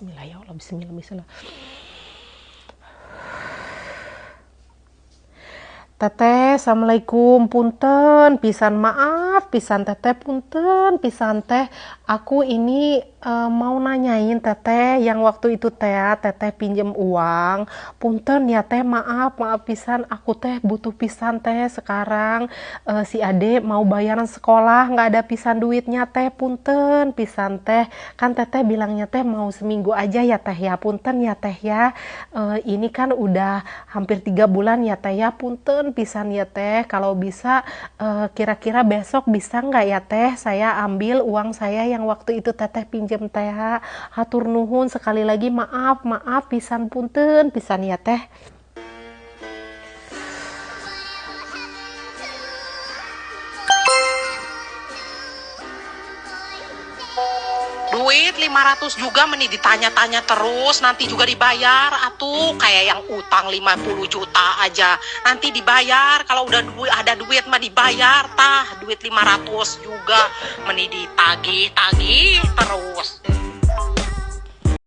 Bismillah ya Allah, bismillah, bismillah. Teteh, assalamualaikum, punten, pisan maaf, pisan teteh, punten, pisan teh. Aku ini mau nanyain teteh, yang waktu itu teteh pinjem uang. Punten ya teh, maaf pisan, aku teh butuh pisan teh sekarang. Si ade mau bayaran sekolah, nggak ada pisan duitnya teh, punten, pisan teh. Kan teteh bilangnya teh mau seminggu aja ya teh ya, punten ya teh ya. Ini kan udah hampir 3 bulan ya teh ya, punten pisan ya teh. Kalau bisa kira-kira besok bisa nggak ya teh saya ambil uang saya yang waktu itu teteh pinjem teh. Hatur nuhun sekali lagi, maaf pisan, punten pisan ya teh. Duit 500 juga meni ditanya-tanya terus, nanti juga dibayar atuh. Kayak yang utang 50 juta aja nanti dibayar, kalau udah ada duit mah dibayar tah. Duit 500 juga meni ditagih terus.